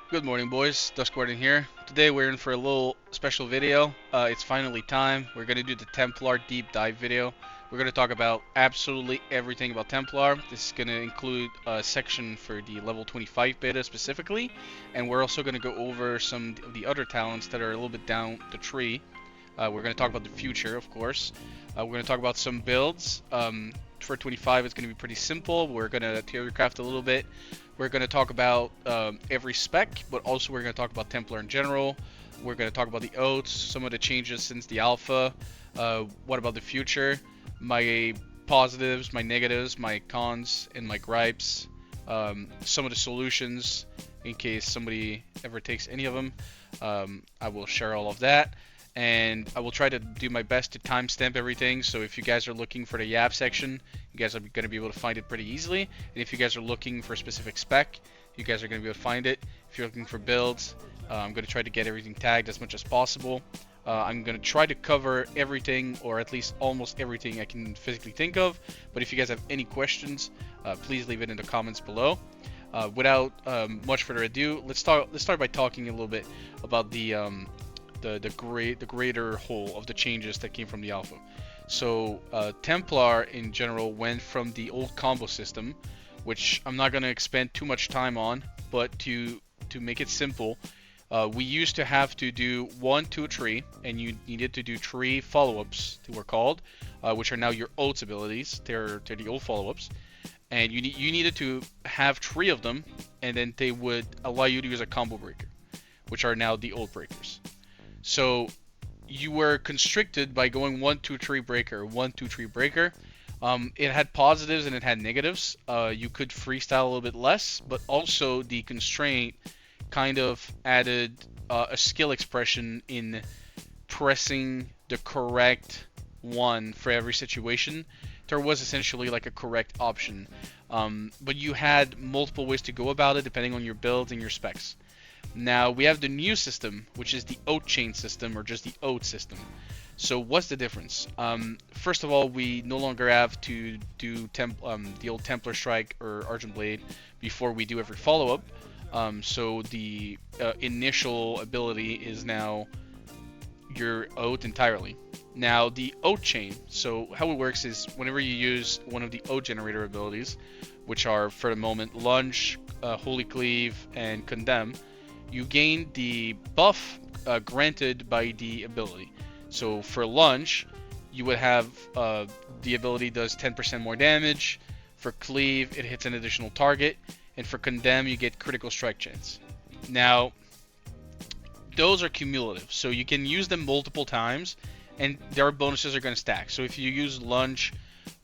Good morning, boys. Dusk Warden here. Today we're in for a little special video. It's finally time. We're going to do the Templar deep dive video. We're going to talk about absolutely everything about Templar. This is going to include a section for the level 25 beta specifically, and we're also going to go over some of the other talents that are a little bit down the tree. We're going to talk about the future, of course. We're going to talk about some builds. For 25, it's going to be pretty simple. We're going to theorycraft a little bit. We're going to talk about every spec, but also we're going to talk about Templar in general. We're going to talk about the oaths, some of the changes since the alpha. What about the future? My positives, my negatives, my cons, and my gripes. Some of the solutions in case somebody ever takes any of them. I will share all of that, and I will try to do my best to timestamp everything. So if you guys are looking for the YAP section, you guys are going to be able to find it pretty easily. And if you guys are looking for a specific spec, you guys are going to be able to find it. If you're looking for builds, I'm going to try to get everything tagged as much as possible. I'm going to try to cover everything, or at least almost everything I can physically think of. But if you guys have any questions, please leave it in the comments below. Without much further ado, let's start by talking a little bit about the greater whole of the changes that came from the alpha. So Templar in general went from the old combo system, which I'm not going to expend too much time on, but to make it simple, we used to have to do 1, 2, 3, and you needed to do 3 follow-ups, they were called, which are now your oaths abilities. They're the old follow-ups, and you needed to have 3 of them, and then they would allow you to use a combo breaker, which are now the old breakers. So you were constricted by going 1, 2, 3 breaker, 1, 2, 3 breaker. It had positives and it had negatives. You could freestyle a little bit less, but also the constraint kind of added a skill expression in pressing the correct one for every situation. There was essentially like a correct option, but you had multiple ways to go about it depending on your builds and your specs. Now we have the new system, which is the oath chain system, or just the oath system. So what's the difference? First of all, we no longer have to do the old Templar Strike or Argent Blade before we do every follow-up. So the initial ability is now your oath entirely. Now the oath chain, so how it works is whenever you use one of the oath generator abilities, which are for the moment Lunge, Holy Cleave, and Condemn, you gain the buff granted by the ability. So for Lunge, you would have the ability does 10% more damage. For Cleave, it hits an additional target. And for Condemn, you get critical strike chance. Now, those are cumulative, so you can use them multiple times, and their bonuses are going to stack. So if you use Lunge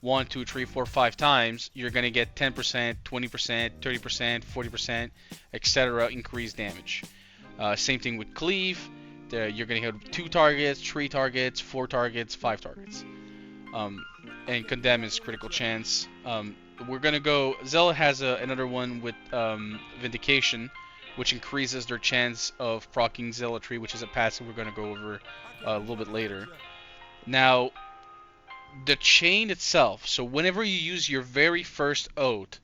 1, 2, 3, 4, 5 times, you're going to get 10%, 20%, 30%, 40%, etc. increased damage. Same thing with Cleave. You're going to hit 2 targets, 3 targets, 4 targets, 5 targets. And Condemn is critical chance. We're going to go... Zealot has another one with Vindication, which increases their chance of proccing Zealotry, which is a passive we're going to go over a little bit later. Now, the chain itself, so whenever you use your very first oath,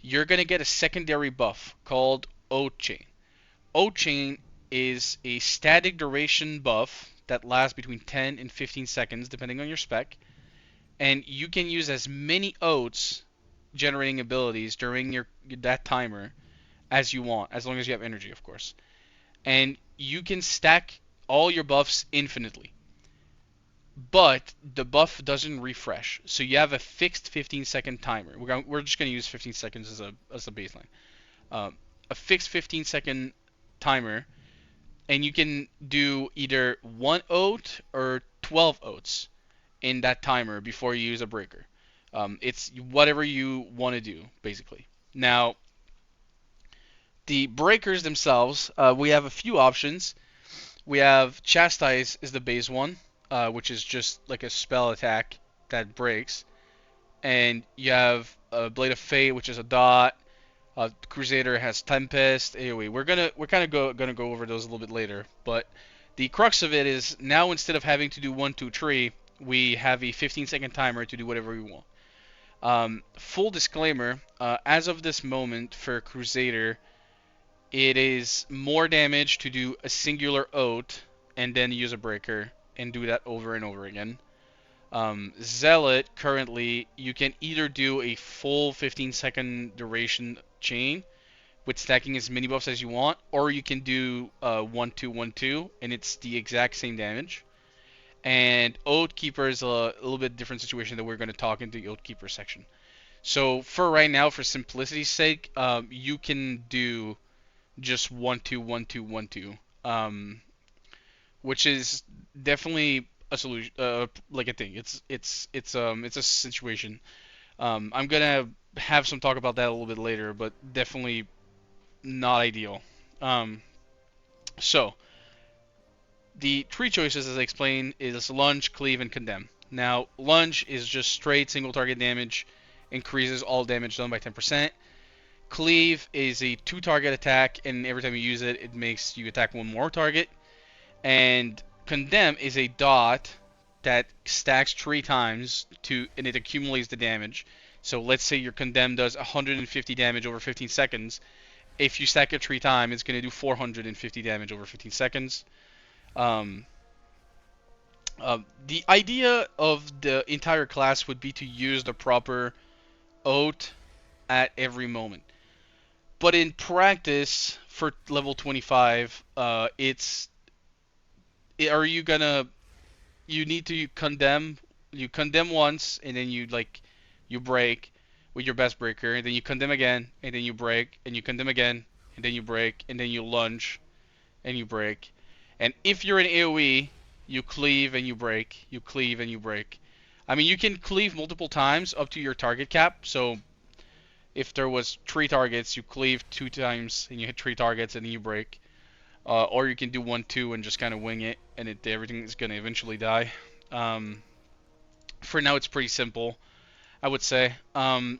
you're going to get a secondary buff called Oath Chain. Oath Chain is a static duration buff that lasts between 10 and 15 seconds, depending on your spec, and you can use as many oaths generating abilities during that timer as you want, as long as you have energy, of course. And you can stack all your buffs infinitely. But the buff doesn't refresh, so you have a fixed 15-second timer. We're just going to use 15 seconds as a baseline. A fixed 15-second timer, and you can do either 1 oath or 12 oaths in that timer before you use a breaker. It's whatever you want to do, basically. Now, the breakers themselves, we have a few options. We have Chastise is the base one, which is just like a spell attack that breaks. And you have Blade of Fate, which is a dot. Crusader has Tempest, AoE. We're kind of gonna go over those a little bit later, but the crux of it is now instead of having to do 1, 2, 3, we have a 15-second timer to do whatever we want. Full disclaimer: as of this moment for Crusader, It is more damage to do a singular oath and then use a breaker and do that over and over again. Zealot, currently, you can either do a full 15-second duration chain with stacking as many buffs as you want, or you can do 1-2-1-2, and it's the exact same damage. And Oathkeeper is a little bit different situation that we're going to talk in the Oathkeeper section. So for right now, for simplicity's sake, you can do just 1-2-1-2-1-2, which is definitely a solution, like a thing. It's a situation. I'm gonna have some talk about that a little bit later, but definitely not ideal. Um, so the three choices, as I explained, is lunge, cleave, and condemn. Now, lunge is just straight single target damage, increases all damage done by 10%. Cleave is a two target attack, and every time you use it, it makes you attack one more target. And condemn is a dot that stacks 3 times and it accumulates the damage. So let's say your condemn does 150 damage over 15 seconds. If you stack it 3 times, it's going to do 450 damage over 15 seconds. Um, the idea of the entire class would be to use the proper oath at every moment. But in practice, for level 25, are you gonna, you need to condemn, you condemn once, and then you break with your best breaker, and then you condemn again, and then you break, and you condemn again, and then you break, and then you lunge, and you break. And if you're in AoE, you cleave and you break, you cleave and you break. I mean, you can cleave multiple times up to your target cap. So if there was 3 targets, you cleave 2 times and you hit 3 targets and then you break. Or you can do 1-2 and just kind of wing it, and everything is going to eventually die. For now, it's pretty simple, I would say.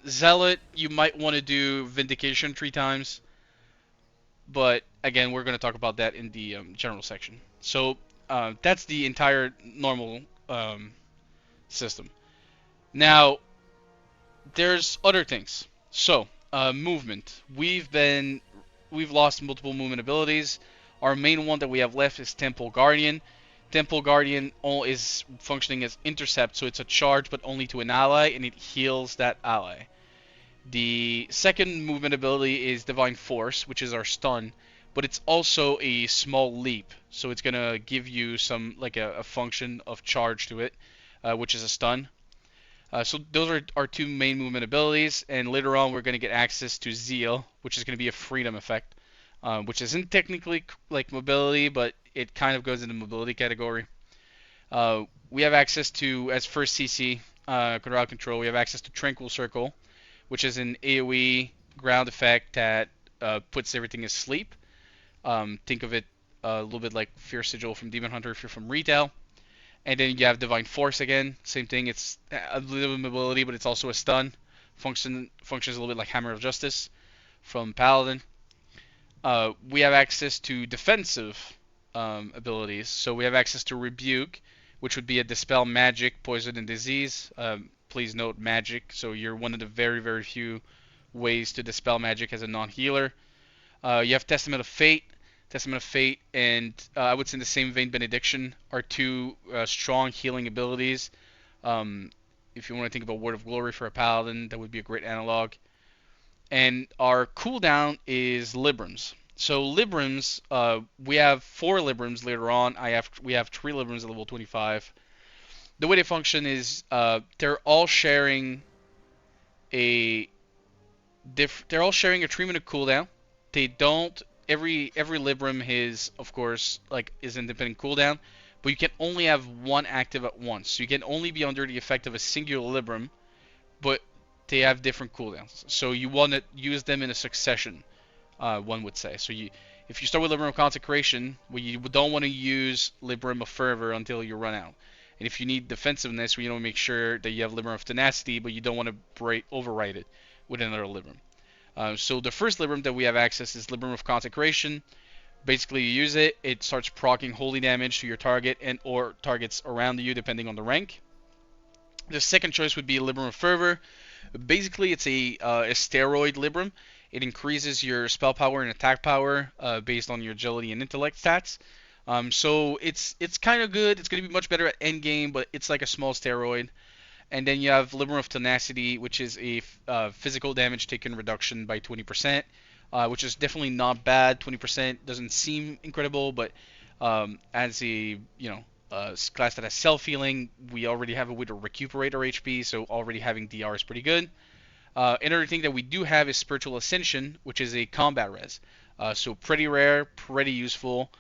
Zealot, you might want to do Vindication 3 times. But again, we're going to talk about that in the general section. So that's the entire normal system. Now, there's other things. So movement. We've lost multiple movement abilities. Our main one that we have left is Temple Guardian. Temple Guardian is functioning as intercept, so it's a charge but only to an ally, and it heals that ally. The second movement ability is Divine Force, which is our stun, but it's also a small leap, so it's gonna give you some a function of charge to it, which is a stun. So those are our 2 main movement abilities, and later on we're gonna get access to Zeal, which is gonna be a freedom effect, which isn't technically like mobility, but it kind of goes in the mobility category. We have access to, as first CC, crowd control, we have access to Tranquil Circle, which is an AoE ground effect that puts everything asleep. Think of it a little bit like Fierce Sigil from Demon Hunter if you're from retail. And then you have Divine Force again. Same thing. It's a little bit of mobility, but it's also a stun. Functions a little bit like Hammer of Justice from Paladin. We have access to defensive abilities. So we have access to Rebuke, which would be a Dispel Magic, Poison, and Disease. Please note magic, so you're one of the very, very few ways to dispel magic as a non-healer. You have Testament of Fate. Testament of Fate and I would say in the same vein, Benediction are 2 strong healing abilities. If you want to think about Word of Glory for a Paladin, that would be a great analog. And our cooldown is Librams. So Librams, we have 4 Librams later on. We have 3 Librams at level 25. The way they function is they're all sharing a 3-minute cooldown. They don't every Libram is of course is independent cooldown, but you can only have one active at once. So you can only be under the effect of a singular Libram, but they have different cooldowns. So you want to use them in a succession, one would say. So if you start with Libram of Consecration, well, you don't want to use Libram of Fervor until you run out. And if you need defensiveness, you want to make sure that you have Libram of Tenacity, but you don't want to overwrite it with another Libram. So the first Libram that we have access is Libram of Consecration. Basically, you use it, it starts proccing holy damage to your target and or targets around you, depending on the rank. The second choice would be Libram of Fervor. Basically, it's a steroid Libram. It increases your spell power and attack power based on your agility and intellect stats. So it's kind of good. It's going to be much better at end game, but it's like a small steroid. And then you have Liberum of Tenacity, which is a physical damage taken reduction by 20%, which is definitely not bad. 20% doesn't seem incredible, but as a class that has self healing, we already have a way to recuperate our HP, so already having DR is pretty good. Another thing that we do have is Spiritual Ascension, which is a combat res. So pretty rare, pretty useful,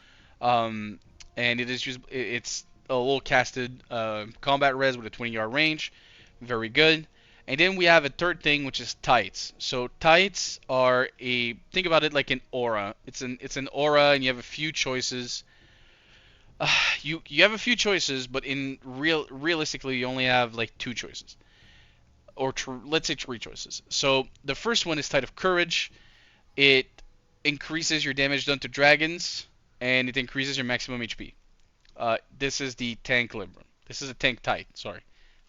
and it's a little casted combat res with a 20-yard range, very good. And then we have a third thing, which is tights. So tights are think about it like an aura. It's an aura, and you have a few choices. You have a few choices, but realistically, you only have like two choices, or let's say three choices. So the first one is Tide of Courage. It increases your damage done to dragons, and it increases your maximum HP. This is the tank Libram. This is a tank tight. Sorry,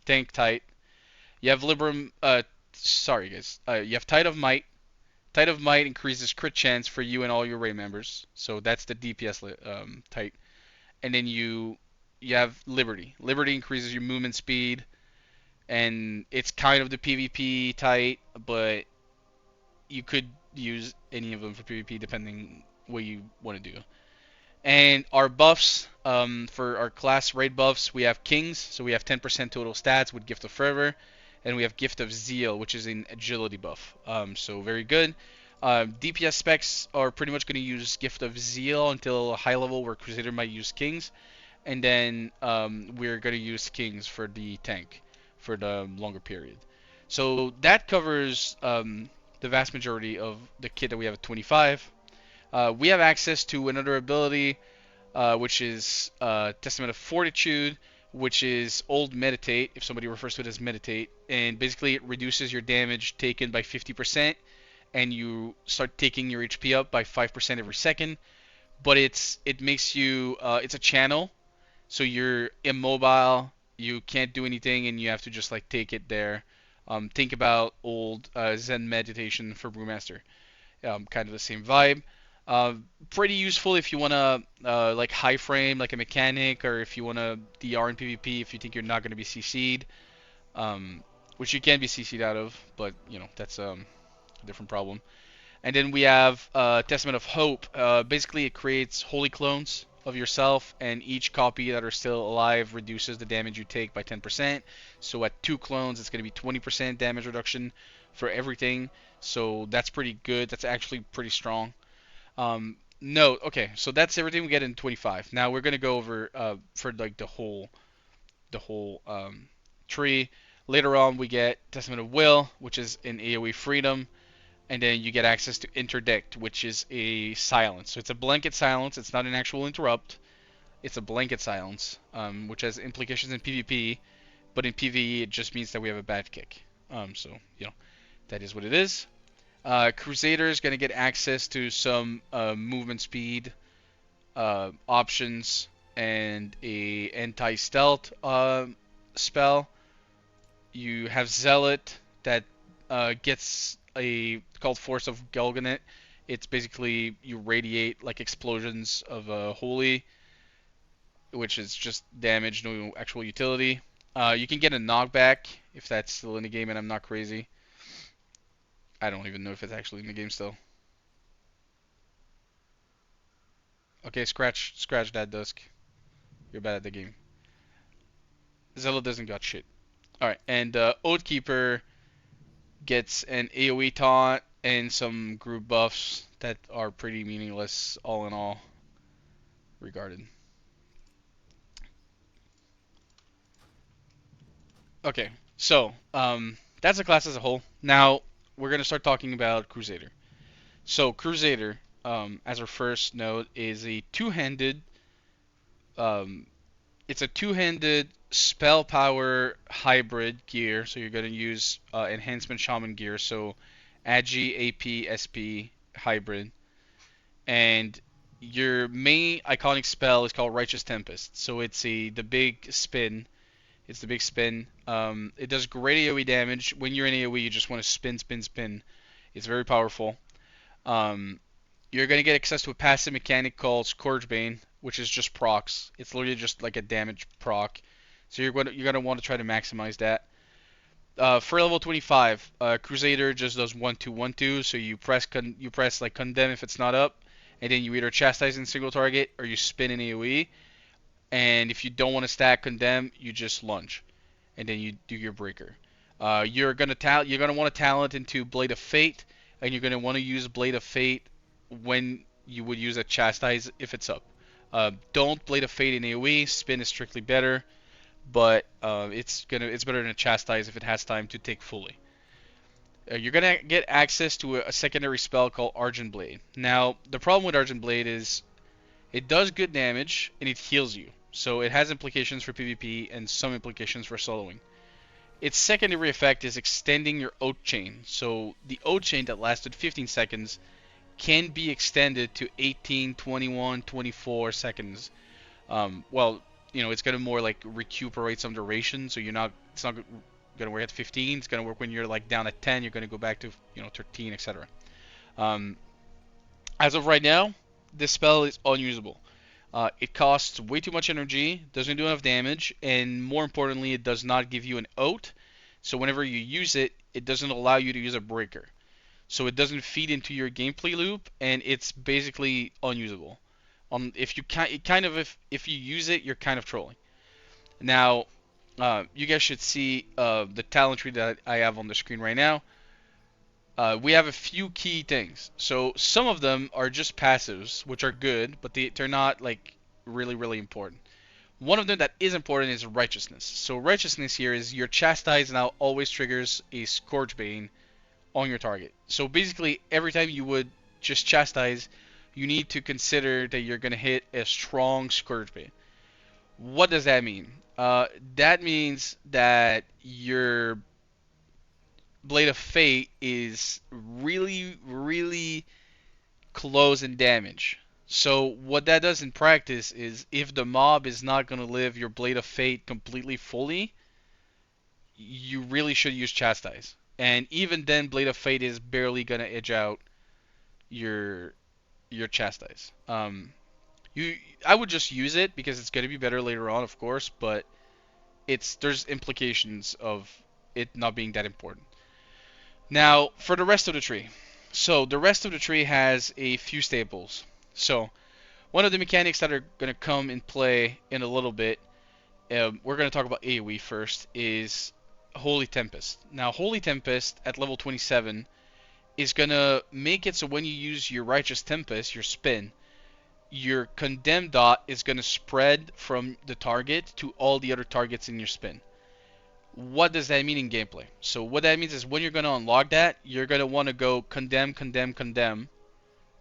tank tight. You have Libram. Sorry guys. You have Tide of Might. Tide of Might increases crit chance for you and all your raid members. So that's the DPS tight. And then you have Liberty. Liberty increases your movement speed, and it's kind of the PvP tight, but you could use any of them for PvP depending what you want to do. And our buffs, for our class raid buffs, we have Kings, so we have 10% total stats with Gift of Fervor, and we have Gift of Zeal, which is an agility buff. So very good. DPS specs are pretty much going to use Gift of Zeal until a high level where Crusader might use Kings, and then we're going to use Kings for the tank for the longer period. So that covers the vast majority of the kit that we have at 25. We have access to another ability, which is Testament of Fortitude, which is Old Meditate, if somebody refers to it as Meditate. And basically it reduces your damage taken by 50%, and you start taking your HP up by 5% every second. But it makes you, it's a channel, so you're immobile, you can't do anything, and you have to just like take it there. Think about old Zen meditation for Brewmaster. Kind of the same vibe. Pretty useful if you want to like high frame like a mechanic, or if you want to DR in PvP if you think you're not going to be CC'd, which you can be CC'd out of, but that's a different problem. And then we have Testament of Hope. Basically, it creates holy clones of yourself, and each copy that are still alive reduces the damage you take by 10%. So at 2 clones, it's going to be 20% damage reduction for everything. So that's pretty good. That's actually pretty strong. No, okay, so that's everything we get in 25. Now we're gonna go over for like the whole tree. Later on, we get Testament of Will, which is an AOE freedom, and then you get access to Interdict, which is a silence. So it's a blanket silence. It's not an actual interrupt. It's a blanket silence, which has implications in PvP, but in PvE it just means that we have a bad kick. So that is what it is. Crusader is going to get access to some movement speed options and a anti-stealth spell. You have Zealot that gets called Force of Gulganet. It's basically you radiate like explosions of holy, which is just damage, no actual utility. You can get a knockback if that's still in the game and I'm not crazy. I don't even know if it's actually in the game still. Okay, scratch that, Dusk. You're bad at the game. Zealot doesn't got shit. Alright, and Oathkeeper gets an AoE taunt and some group buffs that are pretty meaningless all in all regarded. Okay, so that's the class as a whole. Now we're gonna start talking about Crusader. So Crusader, as our first note, is a two-handed. It's a two-handed spell power hybrid gear. So you're gonna use enhancement shaman gear. So Agi, AP, SP hybrid, and your main iconic spell is called Righteous Tempest. So it's the big spin. It's the big spin. It does great AoE damage. When you're in AoE, you just want to spin, spin, spin. It's very powerful. Um, you're gonna get access to a passive mechanic called Scourgebane, which is just procs. It's literally just like a damage proc. So you're gonna want to try to maximize that. For level 25, Crusader just does 1-2-1-2. So you press like condemn if it's not up, and then you either chastise in single target or you spin in AOE. And if you don't want to stack condemn, you just lunge, and then you do your breaker. You're gonna want to talent into Blade of Fate, and you're gonna want to use Blade of Fate when you would use a chastise if it's up. Don't Blade of Fate in AOE. Spin is strictly better, but it's better than a chastise if it has time to take fully. You're gonna get access to a secondary spell called Argent Blade. Now the problem with Argent Blade is it does good damage and it heals you, so it has implications for PvP and some implications for soloing. Its secondary effect is extending your oath chain. So the oath chain that lasted 15 seconds can be extended to 18, 21, 24 seconds. Well, it's gonna more like recuperate some duration, so it's not gonna work at 15. It's gonna work when you're like down at 10. You're gonna go back to 13, etc. Um, as of right now, this spell is unusable. It costs way too much energy, doesn't do enough damage, and more importantly, it does not give you an oath. So whenever you use it, it doesn't allow you to use a breaker. So it doesn't feed into your gameplay loop, and it's basically unusable. If you if you use it, you're kind of trolling. Now, you guys should see the talent tree that I have on the screen right now. We have a few key things. So some of them are just passives, which are good, but they're not like really important. One of them that is important is righteousness. So righteousness here is your chastise now always triggers a Scourgebane on your target. So basically every time you would just chastise, you need to consider that you're gonna hit a strong Scourgebane. What does that mean? That means that your Blade of Fate is really close in damage. So what that does in practice is if the mob is not going to live your Blade of Fate completely fully, you really should use Chastise. And even then, Blade of Fate is barely going to edge out your Chastise. I would just use it because it's going to be better later on, of course, but there's implications of it not being that important. Now, for the rest of the tree. So, the rest of the tree has a few staples. So, one of the mechanics that are going to come in play in a little bit, we're going to talk about AoE first, is Holy Tempest. Now, Holy Tempest at level 27 is going to make it so when you use your Righteous Tempest, your spin, your Condemned dot is going to spread from the target to all the other targets in your spin. What does that mean in gameplay? So what that means is when you're going to unlock that, you're going to want to go condemn,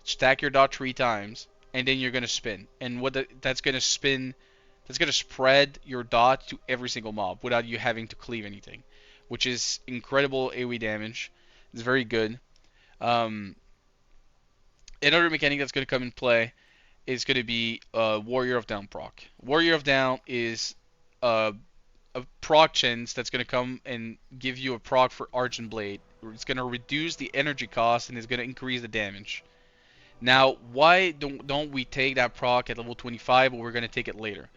stack your dot 3 times, and then you're going to spin. And that's going to spread your dot to every single mob without you having to cleave anything, which is incredible AoE damage. It's very good. Another mechanic that's going to come in play is going to be Warrior of Down proc. Warrior of Down is a proc chance that's going to come and give you a proc for Argent Blade. It's going to reduce the energy cost and it's going to increase the damage. Now, why don't we take that proc at level 25, but we're going to take it later?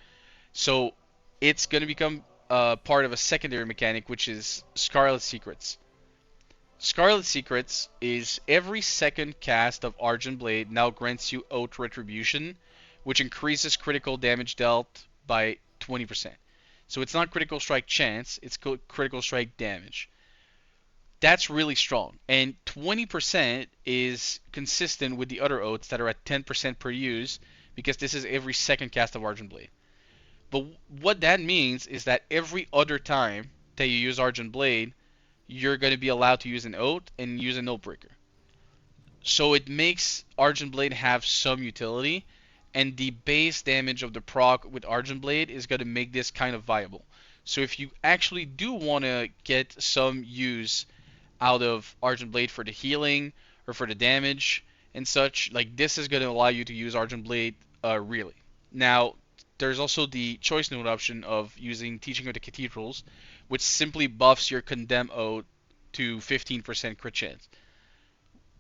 So, it's going to become part of a secondary mechanic, which is Scarlet Secrets. Scarlet Secrets is every second cast of Argent Blade now grants you Oath Retribution, which increases critical damage dealt by 20%. So it's not critical strike chance, it's critical strike damage. That's really strong. And 20% is consistent with the other oaths that are at 10% per use, because this is every second cast of Argent Blade. But what that means is that every other time that you use Argent Blade, you're going to be allowed to use an oath and use an oath breaker. So it makes Argent Blade have some utility, and the base damage of the proc with Argent Blade is going to make this kind of viable. So if you actually do want to get some use out of Argent Blade for the healing or for the damage and such, like this is going to allow you to use Argent Blade really. Now, there's also the choice note option of using Teaching of the Cathedrals, which simply buffs your Condemn Oath to 15% crit chance.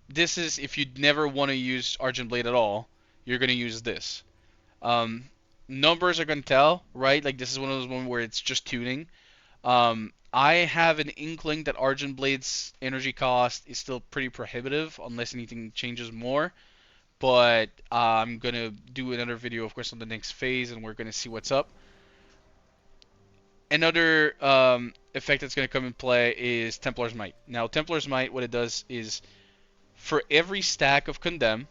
this is if you never want to use Argent Blade at all, you're gonna use this. Um, Numbers are gonna tell, right? Like this is one of those ones where it's just tuning. I have an inkling that Argent Blade's energy cost is still pretty prohibitive unless anything changes more. But I'm gonna do another video, of course, on the next phase, and we're gonna see what's up. Another effect that's gonna come in play is Templar's Might. Now, Templar's Might, what it does is for every stack of Condemn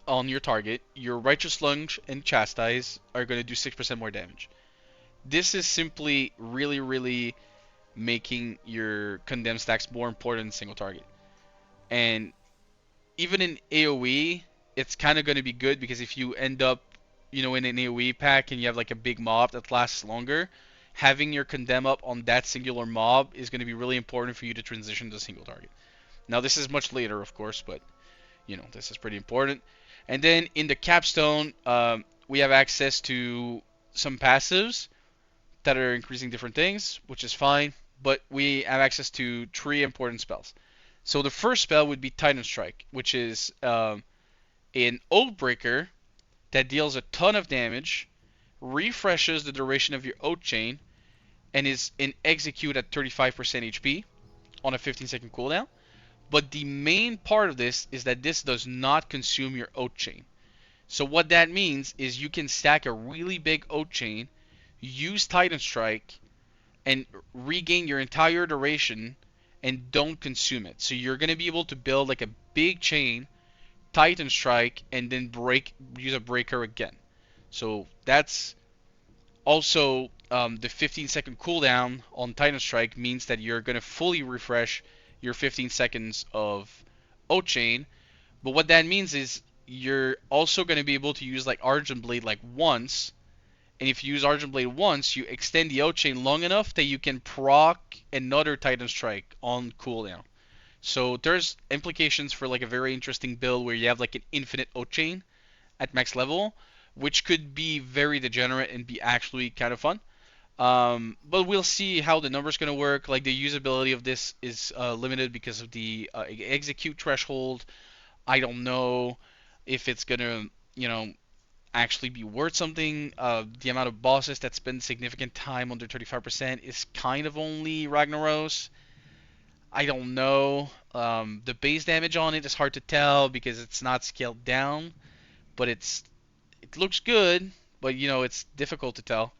on your target, your Righteous Lunge and Chastise are gonna do 6% more damage. This is simply really, really making your Condemn stacks more important than single target. And even in AoE, it's kind of going to be good because if you end up, in an AoE pack and you have like a big mob that lasts longer, having your condemn up on that singular mob is going to be really important for you to transition to single target. Now this is much later, of course, but this is pretty important. And then in the capstone, we have access to some passives that are increasing different things, which is fine. But we have access to 3 important spells. So the first spell would be Titan Strike, which is an Oathbreaker that deals a ton of damage, refreshes the duration of your Oath Chain, and is in execute at 35% HP on a 15-second cooldown. But the main part of this is that this does not consume your Oath Chain. So what that means is you can stack a really big Oath Chain, use Titan Strike, and regain your entire duration and don't consume it. So you're going to be able to build like a big chain, Titan Strike, and then use a breaker again. So that's also the 15-second cooldown on Titan Strike means that you're going to fully refresh your 15 seconds of Oath Chain. But what that means is you're also going to be able to use like Argent Blade like once. And if you use Argent Blade once, you extend the Oath Chain long enough that you can proc another Titan Strike on cooldown. So there's implications for like a very interesting build where you have like an infinite Oath Chain at max level, which could be very degenerate and be actually kind of fun. But we'll see how the numbers going to work. Like the usability of this is limited because of the execute threshold. I don't know if it's going to, actually be worth something. The amount of bosses that spend significant time under 35% is kind of only Ragnaros. I don't know. The base damage on it is hard to tell because it's not scaled down, but it looks good, but it's difficult to tell.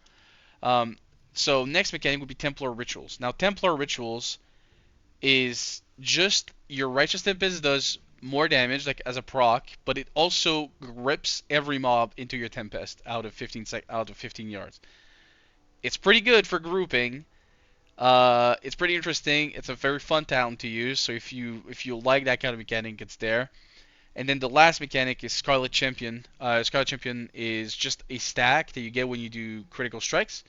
Um, so next mechanic would be Templar Rituals. Now Templar Rituals is just your Righteous Tempest does more damage like as a proc, but it also grips every mob into your Tempest out of 15 yards. It's pretty good for grouping. It's pretty interesting. It's a very fun talent to use. So if you like that kind of mechanic, it's there. And then the last mechanic is Scarlet Champion. Scarlet Champion is just a stack that you get when you do critical strikes,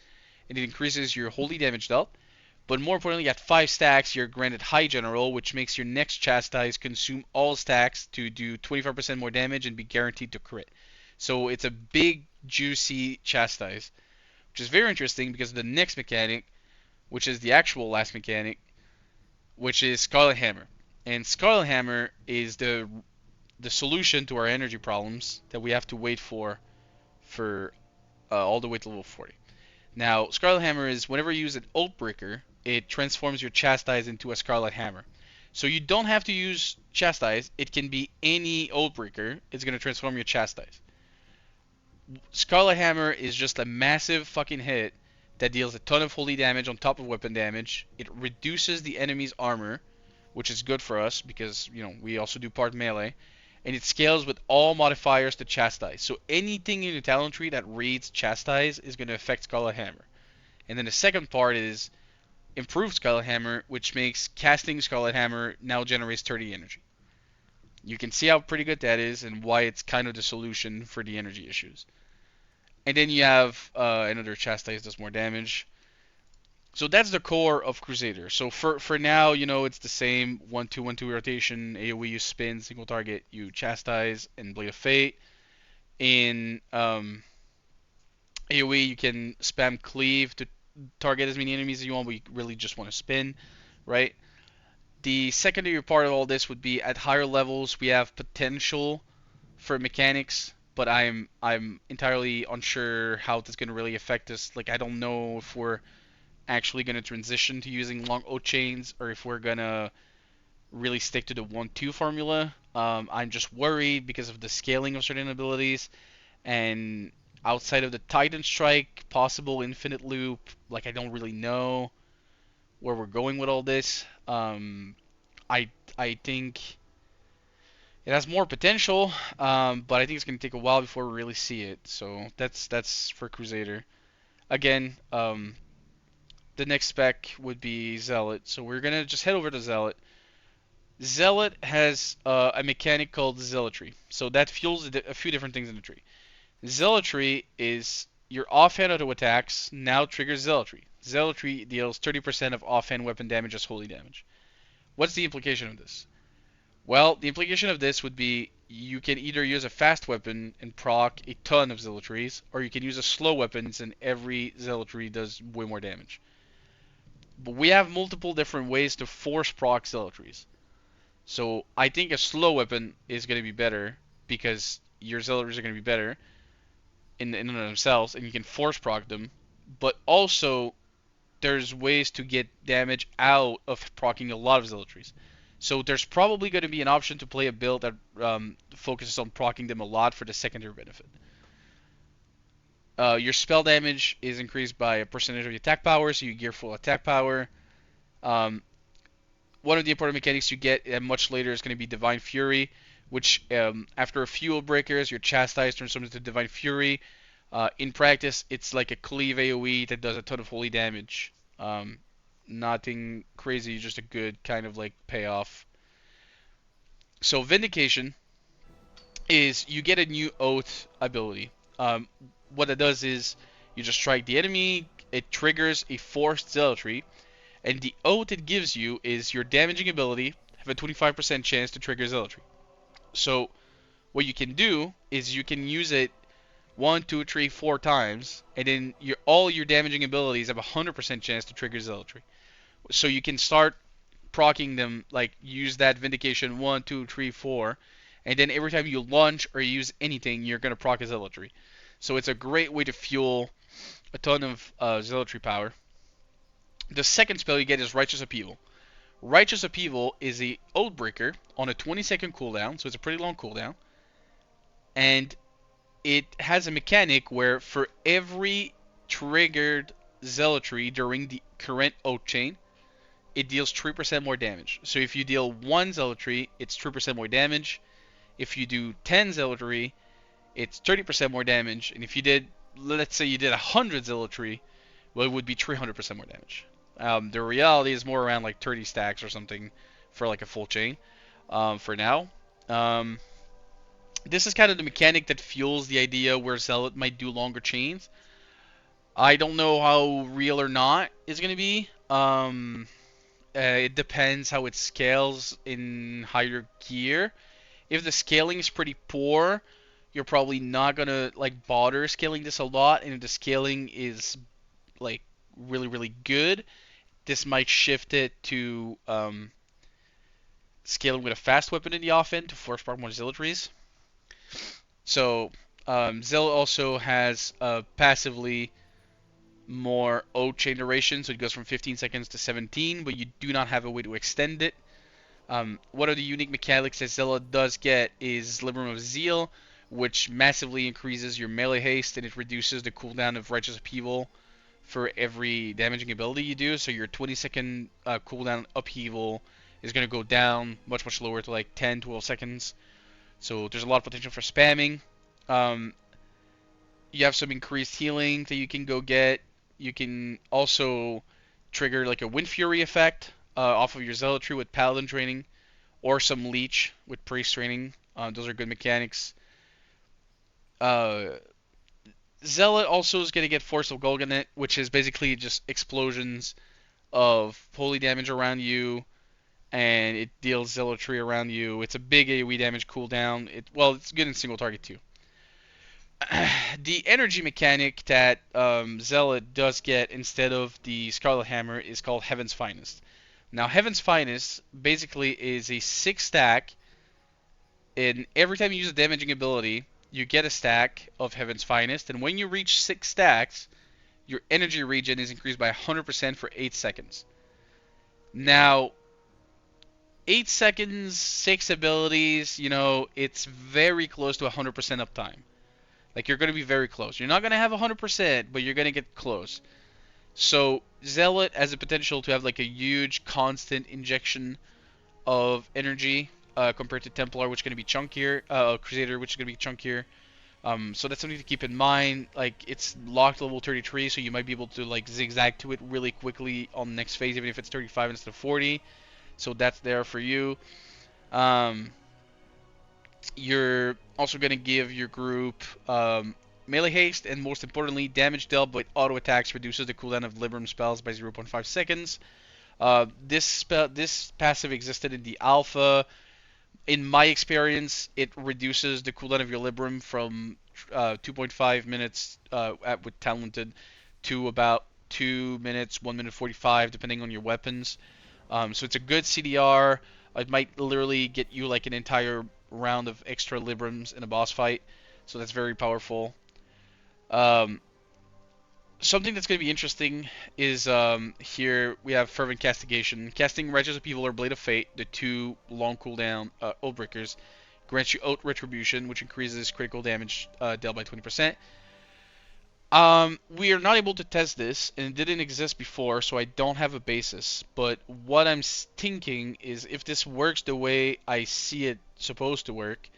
and it increases your holy damage dealt. But more importantly, at 5 stacks, you're granted High General, which makes your next Chastise consume all stacks to do 25% more damage and be guaranteed to crit. So it's a big, juicy Chastise, which is very interesting because of the next mechanic, which is the actual last mechanic, which is Scarlet Hammer. And Scarlet Hammer is the solution to our energy problems that we have to wait for all the way to level 40. Now, Scarlet Hammer is whenever you use an Oathbreaker, it transforms your Chastise into a Scarlet Hammer. So you don't have to use Chastise. It can be any Oathbreaker. It's going to transform your Chastise. Scarlet Hammer is just a massive fucking hit that deals a ton of holy damage on top of weapon damage. It reduces the enemy's armor, which is good for us because, we also do part melee. And it scales with all modifiers to Chastise. So anything in your talent tree that reads Chastise is going to affect Scarlet Hammer. And then the second part is Improved Scarlet Hammer, which makes casting Scarlet Hammer now generates 30 energy. You can see how pretty good that is and why it's kind of the solution for the energy issues. And then you have another Chastise does more damage. So that's the core of Crusader. So for now, it's the same 1-2-1-2 rotation. AoE you spin, single target you Chastise, and Blade of Fate. In AoE you can spam Cleave to target as many enemies as you want, but you really just want to spin, right? The secondary part of all this would be at higher levels we have potential for mechanics, but I'm entirely unsure how that's going to really affect us. Like I don't know if we're actually going to transition to using long O chains or if we're going to really stick to the 1-2 formula. I'm just worried because of the scaling of certain abilities and outside of the Titan Strike, possible infinite loop. Like I don't really know where we're going with all this. I I think it has more potential, but I think it's going to take a while before we really see it. So that's for Crusader. Again, the next spec would be Zealot. So we're gonna just head over to Zealot. Zealot has a mechanic called Zealotry. So that fuels a few different things in the tree. Zealotry is your offhand auto attacks now trigger Zealotry. Zealotry deals 30% of offhand weapon damage as holy damage. What's the implication of this? Well, the implication of this would be you can either use a fast weapon and proc a ton of Zealotries, or you can use a slow weapons and every Zealotry does way more damage. But we have multiple different ways to force proc Zealotries. So I think a slow weapon is going to be better because your Zealotries are going to be better in and of themselves, and you can force proc them. But also, there's ways to get damage out of proccing a lot of Zealotries. So there's probably going to be an option to play a build that focuses on proccing them a lot for the secondary benefit. Your spell damage is increased by a percentage of your attack power, so you gear full attack power. Um, One of the important mechanics you get much later is going to be Divine Fury, which after a few breakers, your Chastise turns into Divine Fury. In practice, it's like a cleave AoE that does a ton of holy damage. Nothing crazy, just a good kind of like payoff. So Vindication is you get a new Oath ability. What it does is you just strike the enemy, it triggers a forced Zealotry, and the Oath it gives you is your damaging ability have a 25% chance to trigger Zealotry. So what you can do is you can use it 1, 2, 3, 4 times, and then all your damaging abilities have a 100% chance to trigger Zealotry. So you can start proccing them, like use that Vindication 1, 2, 3, 4, and then every time you launch or use anything, you're going to proc a Zealotry. So it's a great way to fuel a ton of Zealotry power. The second spell you get is Righteous Upheaval. Righteous Upheaval is a Oathbreaker on a 20-second cooldown, so it's a pretty long cooldown. And it has a mechanic where for every triggered Zealotry during the current Oath chain, it deals 3% more damage. So if you deal 1 Zealotry, it's 3% more damage. If you do 10 Zealotry, it's 30% more damage. And if you did, let's say you did 100 Zealotry, well, it would be 300% more damage. The reality is more around like 30 stacks or something for like a full chain for now. This is kind of the mechanic that fuels the idea where Zealot might do longer chains. I don't know how real or not it's going to be. It depends how it scales in higher gear. If the scaling is pretty poor, you're probably not going to like bother scaling this a lot. And if the scaling is like really, really good, this might shift it to scaling with a fast weapon in the offense to force proc more Zealotries. So Zealot also has passively more O chain duration, so it goes from 15 seconds to 17, but you do not have a way to extend it. One of the unique mechanics that Zealot does get is Liberum of Zeal, which massively increases your melee haste and it reduces the cooldown of Righteous Upheaval for every damaging ability you do. So your 20-second cooldown upheaval is going to go down much, much lower to like 10, 12 seconds. So there's a lot of potential for spamming. You have some increased healing that you can go get. You can also trigger like a Wind Fury effect off of your Zealotry with Paladin training, or some Leech with Priest training. Those are good mechanics. Zealot also is going to get Force of Golganet, which is basically just explosions of holy damage around you, and it deals Zealotry around you. It's a big AoE damage cooldown. It's good in single target too. The energy mechanic that Zealot does get instead of the Scarlet Hammer is called Heaven's Finest. Now, Heaven's Finest basically is a 6 stack, and every time you use a damaging ability, you get a stack of Heaven's Finest, and when you reach 6 stacks, your energy regen is increased by 100% for 8 seconds. Now, 8 seconds, 6 abilities, it's very close to 100% uptime. Like, you're going to be very close. You're not going to have 100%, but you're going to get close. So, Zealot has the potential to have like a huge constant injection of energy compared to Templar, which is going to be chunkier, Crusader, which is going to be chunkier. So that's something to keep in mind. Like, it's locked level 33, so you might be able to like zigzag to it really quickly on the next phase, even if it's 35 instead of 40. So that's there for you. Um, you're also going to give your group melee haste, and most importantly, damage dealt by auto attacks reduces the cooldown of Libram spells by 0.5 seconds. This passive existed in the alpha. In my experience, it reduces the cooldown of your Libram from 2.5 minutes with talented to about 2 minutes, 1 minute 45, depending on your weapons. So it's a good CDR. It might literally get you like an entire round of extra Librams in a boss fight. So that's very powerful. Um, Something that's going to be interesting is here we have Fervent Castigation. Casting Righteous Upheaval or Blade of Fate, the two long cooldown Oathbreakers, grants you Oath Retribution, which increases critical damage dealt by 20%. We are not able to test this, and it didn't exist before, so I don't have a basis. But what I'm thinking is if this works the way I see it supposed to work,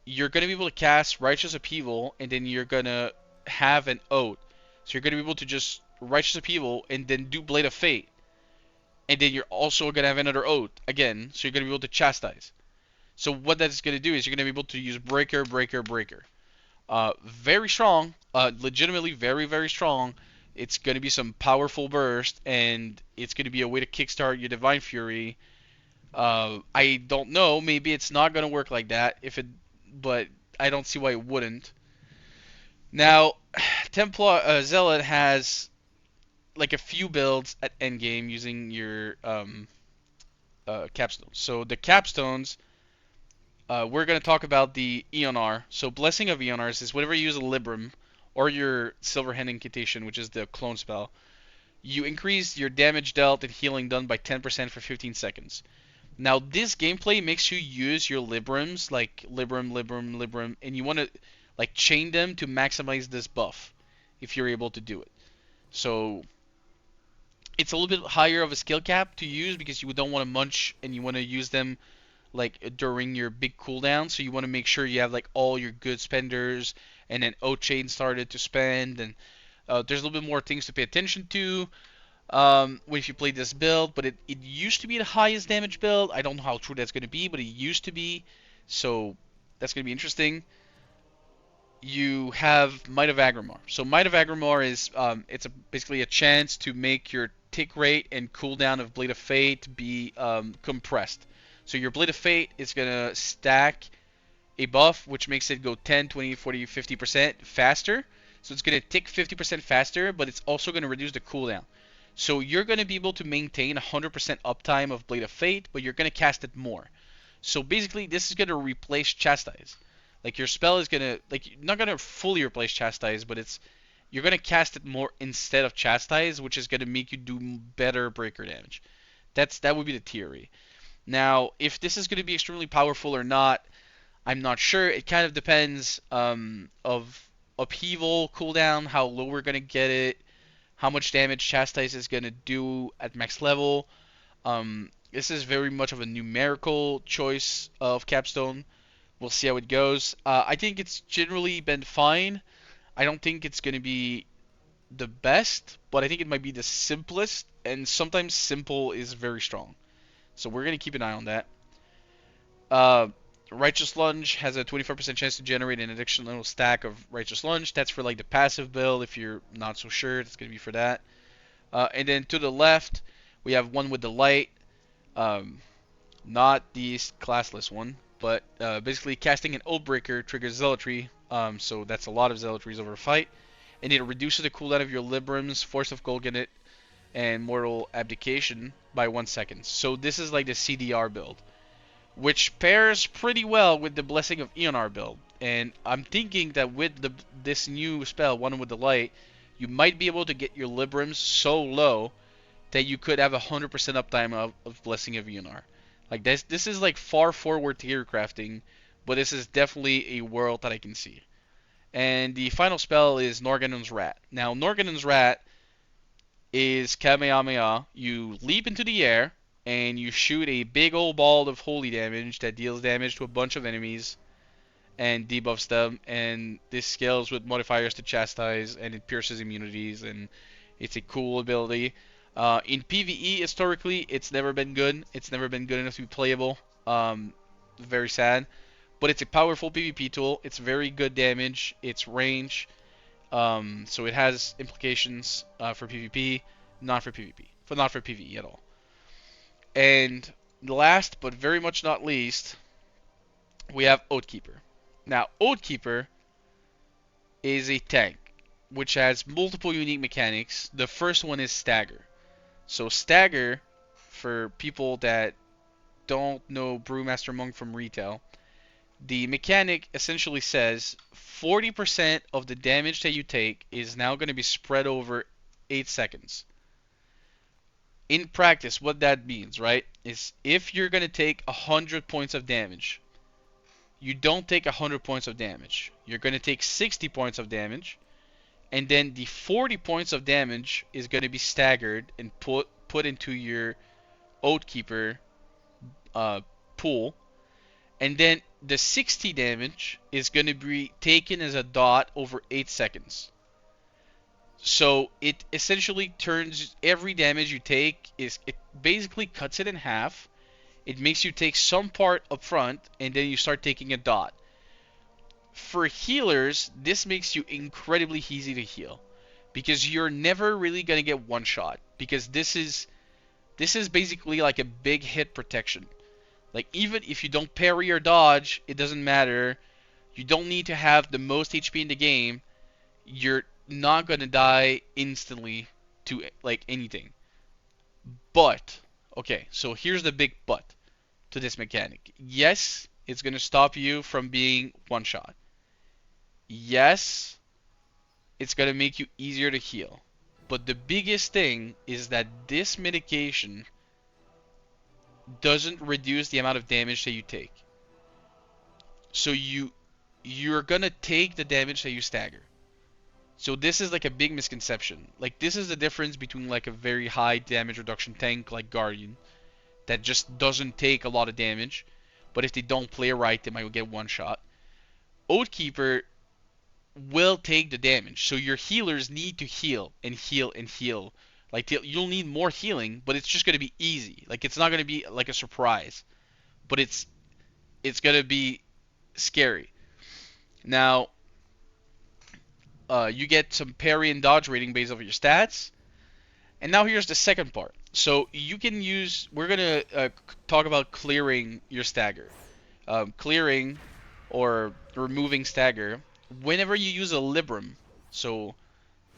you're going to be able to cast Righteous Upheaval, and then you're going to have an Oath. So you're going to be able to just Righteous Upheaval and then do Blade of Fate. And then you're also going to have another Oath again, so you're going to be able to Chastise. So what that's going to do is you're going to be able to use Breaker, Breaker, Breaker. Very strong, legitimately very, very strong. It's going to be some powerful burst, and it's going to be a way to kickstart your Divine Fury. I don't know, maybe it's not going to work like that, but I don't see why it wouldn't. Now, Templar Zealot has like a few builds at endgame using your capstones. So the capstones, we're going to talk about the Eonar. So Blessing of Eonars is whenever you use a Libram or your Silver Hand Incantation, which is the clone spell, you increase your damage dealt and healing done by 10% for 15 seconds. Now this gameplay makes you use your Librams, like Libram, Libram, Libram, and you want to like chain them to maximize this buff if you're able to do it. So it's a little bit higher of a skill cap to use because you don't want to munch and you want to use them like during your big cooldown. So you want to make sure you have like all your good spenders and then O chain started to spend, and there's a little bit more things to pay attention to if you play this build. But it used to be the highest damage build. I don't know how true that's going to be, but it used to be. So that's going to be interesting. You have Might of Agrimar. So Might of Agrimar is basically a chance to make your tick rate and cooldown of Blade of Fate be compressed. So your Blade of Fate is going to stack a buff which makes it go 10, 20, 40, 50% faster. So it's going to tick 50% faster, but it's also going to reduce the cooldown. So you're going to be able to maintain 100% uptime of Blade of Fate, but you're going to cast it more. So basically this is going to replace Chastise. Like your spell is gonna not gonna fully replace Chastise, but you're gonna cast it more instead of Chastise, which is gonna make you do better breaker damage. That would be the theory. Now, if this is gonna be extremely powerful or not, I'm not sure. It kind of depends of upheaval cooldown, how low we're gonna get it, how much damage Chastise is gonna do at max level. This is very much of a numerical choice of capstone. We'll see how it goes. I think it's generally been fine. I don't think it's going to be the best, but I think it might be the simplest, and sometimes simple is very strong. So we're going to keep an eye on that. Righteous Lunge has a 25% chance to generate an additional stack of Righteous Lunge. That's for like the passive build. If you're not so sure, it's going to be for that. And then to the left, we have one with the light. Not the classless one. But basically, casting an Oathbreaker triggers Zealotry, so that's a lot of Zealotries over a fight. And it reduces the cooldown of your Librams, Force of Golganet, and Mortal Abdication by 1 second. So this is like the CDR build, which pairs pretty well with the Blessing of Eonar build. And I'm thinking that with this new spell, One with the Light, you might be able to get your Librams so low that you could have 100% uptime of Blessing of Eonar. Like this is like far forward tier crafting, but this is definitely a world that I can see. And the final spell is Norgannon's Rat. Now, Norgannon's Rat is Kamehameha. You leap into the air, and you shoot a big old ball of holy damage that deals damage to a bunch of enemies and debuffs them. And this scales with modifiers to chastise, and it pierces immunities, and it's a cool ability. In PvE, historically, it's never been good. It's never been good enough to be playable. Very sad. But it's a powerful PvP tool. It's very good damage. It's range. So it has implications for PvP, not for PvP. Not for PvE at all. And last, but very much not least, we have Oathkeeper. Now, Oathkeeper is a tank, which has multiple unique mechanics. The first one is Stagger. So Stagger, for people that don't know Brewmaster Monk from retail, the mechanic essentially says 40% of the damage that you take is now going to be spread over 8 seconds. In practice, what that means, right, is if you're going to take 100 points of damage, you don't take 100 points of damage. You're going to take 60 points of damage, and then the 40 points of damage is going to be staggered and put into your Oathkeeper pool. And then the 60 damage is going to be taken as a dot over 8 seconds. So it essentially turns every damage you take, it basically cuts it in half. It makes you take some part up front, and then you start taking a dot. For healers, this makes you incredibly easy to heal, because you're never really going to get one shot, because this is basically like a big hit protection. Like, even if you don't parry or dodge, it doesn't matter. You don't need to have the most HP in the game. You're not going to die instantly to, like, anything. But, okay, so here's the big but to this mechanic. Yes, it's going to stop you from being one-shot. Yes, it's going to make you easier to heal. But the biggest thing is that this mitigation doesn't reduce the amount of damage that you take. So you're gonna take the damage that you stagger. So this is like a big misconception. Like, this is the difference between like a very high damage reduction tank like Guardian that just doesn't take a lot of damage, but if they don't play right, they might get one shot. Oathkeeper will take the damage. So your healers need to heal and heal and heal. Like, you'll need more healing, but it's just going to be easy. Like, it's not going to be like a surprise, but it's going to be scary. Now, you get some parry and dodge rating based off of your stats. And now here's the second part. So you can use, we're going to talk about clearing your stagger. Clearing or removing stagger whenever you use a Libram. So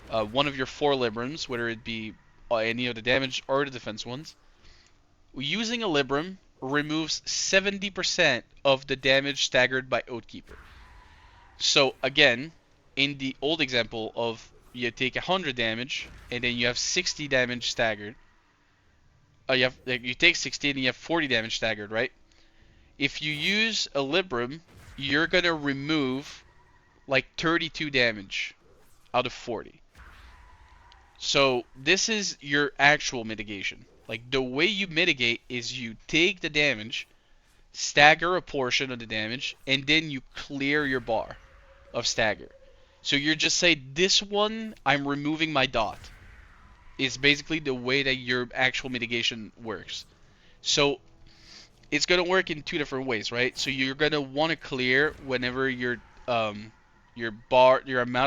one of your 4 Librams, whether it be any of the damage or the defense ones, using a Libram removes 70% of the damage staggered by Oathkeeper. So again, in the old example of you take 100 damage and then you have 60 damage staggered, you take 60 and you have 40 damage staggered, right? If you use a Libram, you're gonna remove like 32 damage out of 40. So this is your actual mitigation. Like, the way you mitigate is you take the damage, stagger a portion of the damage, and then you clear your bar of stagger. So you're just say, this one, I'm removing my dot. Is basically the way that your actual mitigation works. So it's going to work in 2 different ways, right? So you're going to want to clear whenever your amount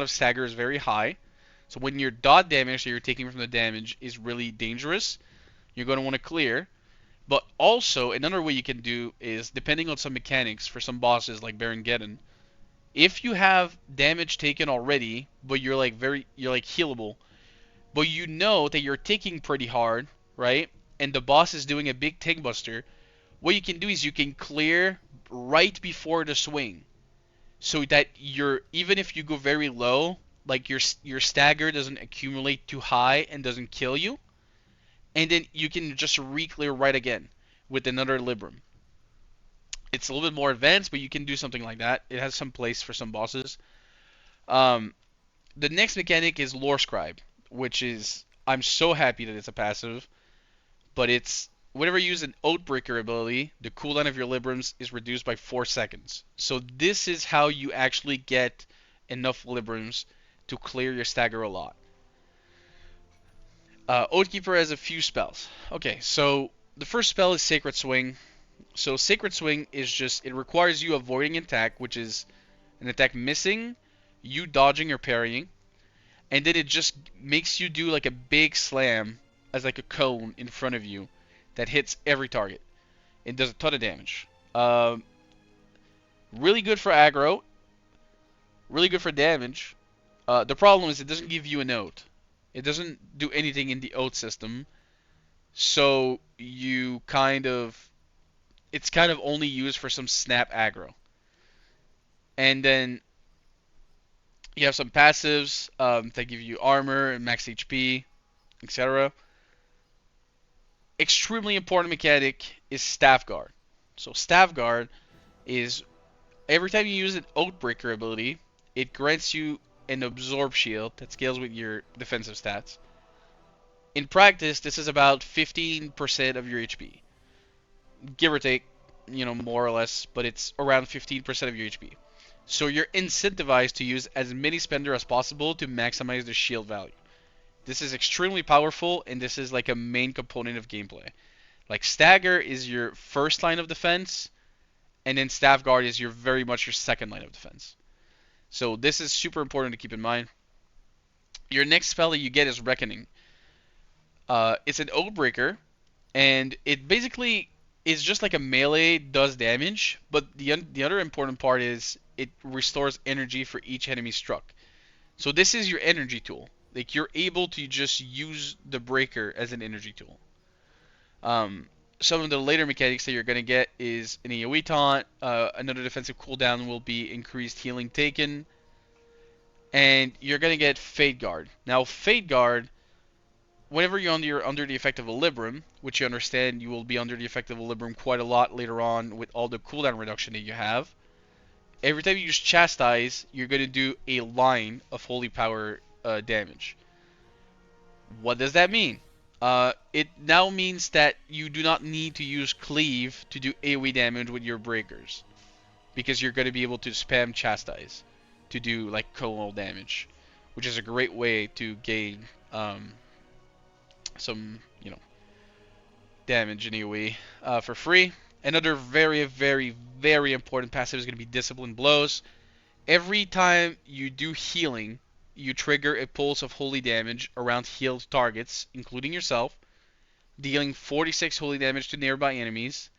of stagger is very high. So when your dot damage that you're taking from the damage is really dangerous, you're going to want to clear. But also, another way you can do is, depending on some mechanics for some bosses like Baron Geddon, if you have damage taken already, but you're like healable, but you know that you're ticking pretty hard, right? And the boss is doing a big tick buster. What you can do is you can clear right before the swing, so that you're, even if you go very low, like your stagger doesn't accumulate too high and doesn't kill you, and then you can just re-clear right again with another Libram. It's a little bit more advanced, but you can do something like that. It has some place for some bosses. Um, the next mechanic is Lore Scribe, which is, I'm so happy that it's a passive, but it's whenever you use an Oathbreaker ability, the cooldown of your Librams is reduced by 4 seconds. So this is how you actually get enough Librams to clear your stagger a lot. Oathkeeper has a few spells. Okay, so the first spell is Sacred Swing. So Sacred Swing is just, it requires you avoiding attack, which is an attack missing, you dodging or parrying, and then it just makes you do like a big slam as like a cone in front of you that hits every target. It does a ton of damage. Really good for aggro, really good for damage. The problem is it doesn't give you an oath. It doesn't do anything in the oath system, so you kind of, it's kind of only used for some snap aggro. And then you have some passives that give you armor and max HP, etc. Extremely important mechanic is Staff Guard. So Staff Guard is, every time you use an Oathbreaker ability, it grants you an Absorb Shield that scales with your defensive stats. In practice, this is about 15% of your HP. Give or take, more or less, but it's around 15% of your HP. So you're incentivized to use as many spender as possible to maximize the shield value. This is extremely powerful, and this is like a main component of gameplay. Like Stagger is your first line of defense, and then Staff Guard is very much your second line of defense. So this is super important to keep in mind. Your next spell that you get is Reckoning. It's an Oathbreaker, and it basically is just like a melee, does damage, but the other important part is it restores energy for each enemy struck. So this is your energy tool. Like, you're able to just use the breaker as an energy tool. Some of the later mechanics that you're going to get is an AoE taunt. Another defensive cooldown will be increased healing taken. And you're going to get Fade Guard. Now, Fade Guard, whenever you're under the effect of a Libram, which you understand you will be under the effect of a Libram quite a lot later on with all the cooldown reduction that you have, every time you use Chastise, you're going to do a line of Holy Power damage. What does that mean? It now means that you do not need to use Cleave to do AoE damage with your breakers, because you're going to be able to spam Chastise to do like cold damage, which is a great way to gain some damage in AoE for free. Another very, very, very important passive is going to be Disciplined Blows. Every time you do healing, you trigger a pulse of holy damage around healed targets, including yourself, dealing 46 holy damage to nearby enemies.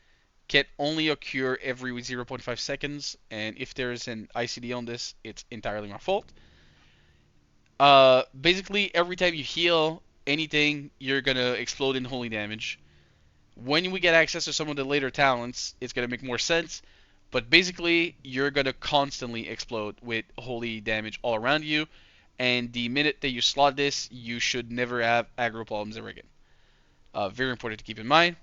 Can only occur every 0.5 seconds, and if there is an ICD on this, it's entirely my fault. Basically, every time you heal anything, you're gonna explode in holy damage. When we get access to some of the later talents, it's gonna make more sense. But basically, you're gonna constantly explode with holy damage all around you. And the minute that you slot this, you should never have aggro problems ever again. Very important to keep in mind.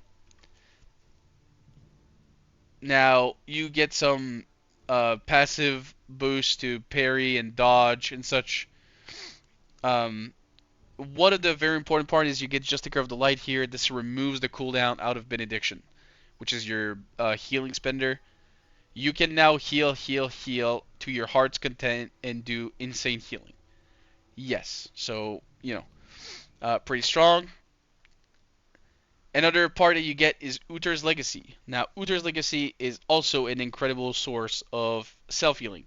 Now, you get some passive boost to parry and dodge and such. One of the very important part is you get Justicar of the Light here. This removes the cooldown out of Benediction, which is your healing spender. You can now heal to your heart's content and do insane healing. Yes, so, pretty strong. Another part that you get is Uther's Legacy. Now, Uther's Legacy is also an incredible source of self-healing.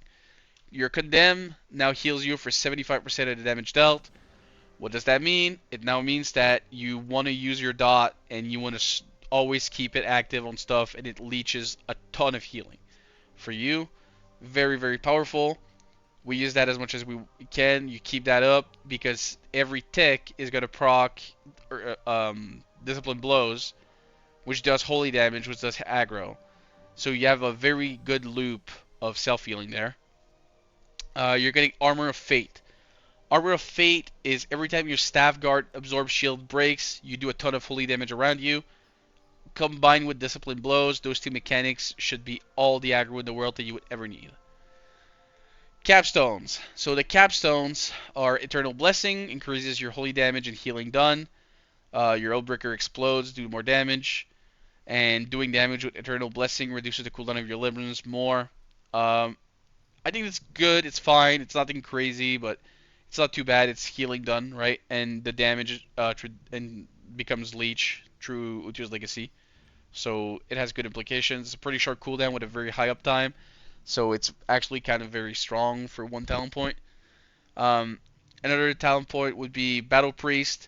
Your Condemn now heals you for 75% of the damage dealt. What does that mean? It now means that you want to use your dot and you want to always keep it active on stuff, and it leeches a ton of healing for you. Very, very powerful. We use that as much as we can. You keep that up because every tick is gonna proc Discipline Blows, which does holy damage, which does aggro. So you have a very good loop of self-healing there. You're getting Armor of Fate. Armor of Fate is every time your Staff Guard absorbs shield breaks, you do a ton of holy damage around you. Combined with Discipline Blows, those two mechanics should be all the aggro in the world that you would ever need. Capstones. So the capstones are Eternal Blessing, increases your holy damage and healing done. Your Oathbreaker explodes, do more damage. And doing damage with Eternal Blessing reduces the cooldown of your limbs more. I think it's good, it's fine, it's nothing crazy, but it's not too bad. It's healing done, right? And the damage and becomes Leech through Utio's Legacy. So it has good implications. It's a pretty short cooldown with a very high uptime. So it's actually kind of very strong for one talent point. Another talent point would be Battle Priest.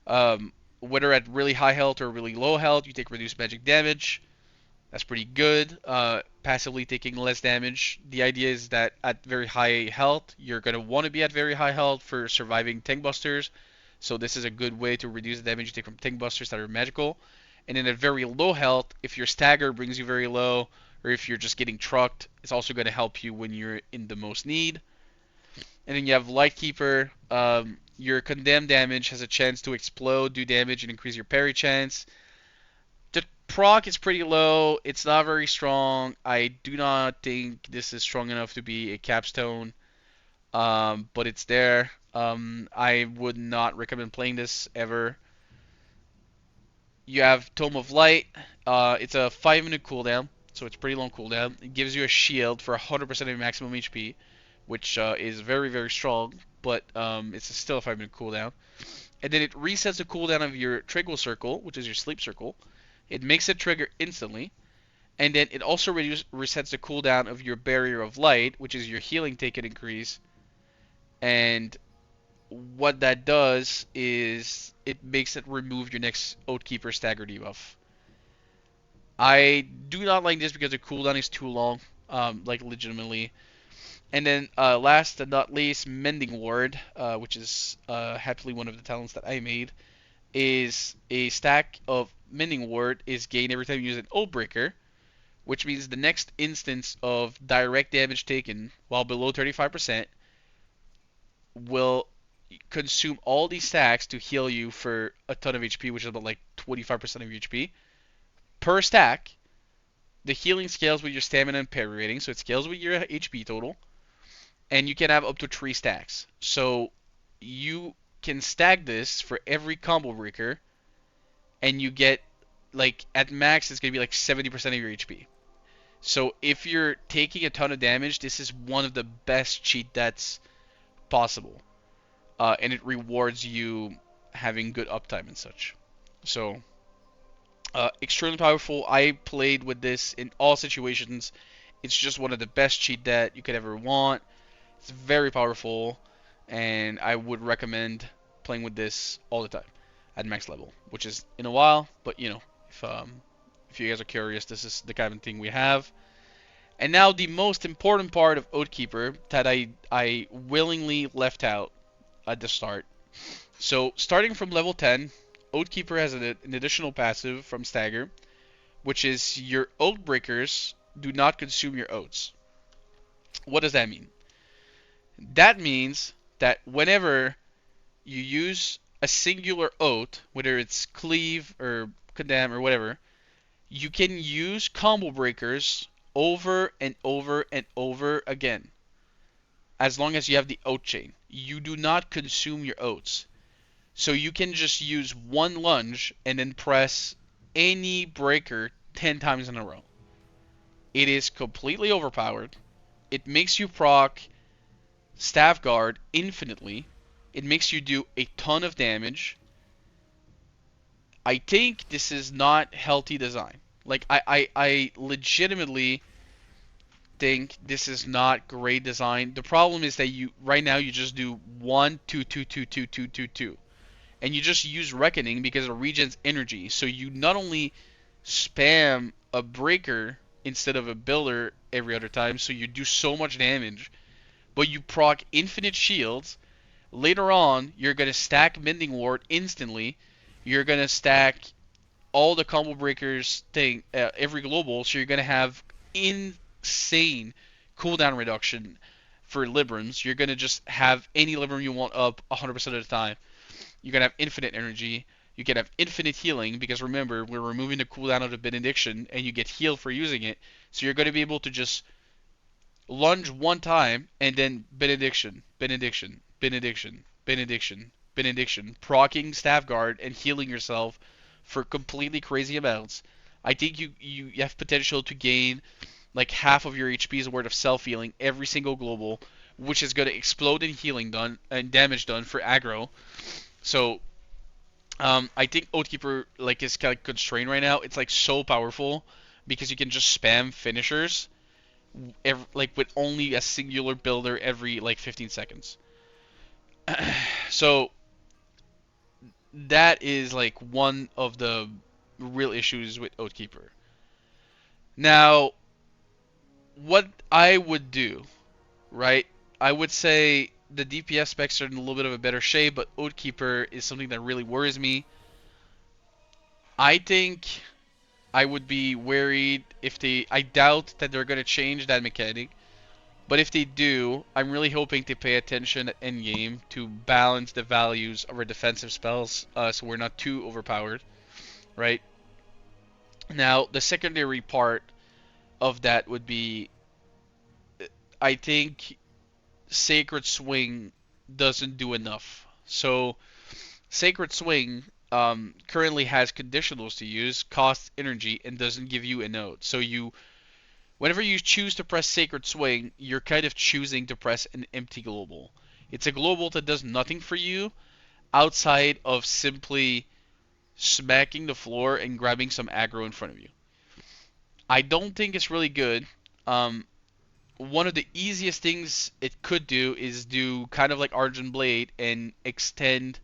Whether at really high health or really low health, you take reduced magic damage. That's pretty good. Passively taking less damage. The idea is that at very high health, you're going to want to be at very high health for surviving tank busters. So this is a good way to reduce the damage you take from tank busters that are magical. And then at very low health, if your stagger brings you very low, or if you're just getting trucked, it's also going to help you when you're in the most need. And then you have Lightkeeper. Your condemned damage has a chance to explode, do damage, and increase your parry chance. The proc is pretty low. It's not very strong. I do not think this is strong enough to be a capstone, but it's there. I would not recommend playing this ever. You have Tome of Light. It's a 5-minute cooldown, so it's pretty long cooldown. It gives you a shield for 100% of your maximum HP, which is very, very strong, but it's still a 5-minute cooldown. And then it resets the cooldown of your Tranquil Circle, which is your sleep circle. It makes it trigger instantly, and then it also resets the cooldown of your Barrier of Light, which is your healing ticket increase. And what that does is it makes it remove your next Oathkeeper stagger debuff. I do not like this because the cooldown is too long, like legitimately. And then last but not least, Mending Ward, which is happily one of the talents that I made, is a stack of Mending Ward is gained every time you use an Oathbreaker, which means the next instance of direct damage taken while below 35% will consume all these stacks to heal you for a ton of HP, which is about like 25% of your HP. Per stack, the healing scales with your stamina and parry rating, so it scales with your HP total, and you can have up to 3 stacks. So you can stack this for every combo breaker, and you get, like, at max, it's going to be like 70% of your HP. So if you're taking a ton of damage, this is one of the best cheat deaths possible. And it rewards you having good uptime and such. So, extremely powerful. I played with this in all situations. It's just one of the best cheat that you could ever want. It's very powerful, and I would recommend playing with this all the time at max level, which is in a while, but you know, if you guys are curious, this is the kind of thing we have. And now the most important part of Oathkeeper that I willingly left out at the start. So starting from level 10, Oathkeeper has an additional passive from Stagger, which is your Oathbreakers do not consume your oaths. What does that mean? That means that whenever you use a singular oath, whether it's cleave or condemn or whatever, you can use combo breakers over and over and over again, as long as you have the oath chain. You do not consume your oaths. So you can just use one lunge and then press any breaker 10 times in a row. It is completely overpowered. It makes you proc Staff Guard infinitely. It makes you do a ton of damage. I think this is not healthy design. Like, I legitimately think this is not great design. The problem is that right now you just do 1, 2, 2, 2, 2, 2, 2, 2. And you just use Reckoning because it regens energy. So you not only spam a breaker instead of a builder every other time, so you do so much damage, but you proc infinite shields, Later on, you're gonna stack Mending Ward instantly. You're gonna stack all the combo breakers thing every global, so you're gonna have insane cooldown reduction for Librams. You're gonna just have any Libram you want up 100% of the time. You're gonna have infinite energy. You can have infinite healing because remember we're removing the cooldown of the benediction and you get healed for using it. So you're gonna be able to just lunge one time and then benediction, benediction, benediction, benediction, benediction, proccing staff guard and healing yourself for completely crazy amounts. I think you have potential to gain like half of your HP's worth of self healing every single global, which is going to explode in healing done and damage done for aggro. So I think Oathkeeper like is kind of constrained right now. It's like so powerful because you can just spam finishers like with only a singular builder every like 15 seconds. So that is like one of the real issues with Oathkeeper. Now, what I would do, right? I would say the DPS specs are in a little bit of a better shape, but Oathkeeper is something that really worries me. I think I would be worried if they. I doubt that they're going to change that mechanic. But if they do, I'm really hoping to pay attention at endgame to balance the values of our defensive spells so we're not too overpowered, right? Now, the secondary part of that would be I think Sacred Swing doesn't do enough. So, Sacred Swing currently has conditionals to use, costs energy, and doesn't give you a node. So whenever you choose to press Sacred Swing, you're kind of choosing to press an empty global. It's a global that does nothing for you outside of simply smacking the floor and grabbing some aggro in front of you. I don't think it's really good. One of the easiest things it could do is do kind of like Argent Blade and extend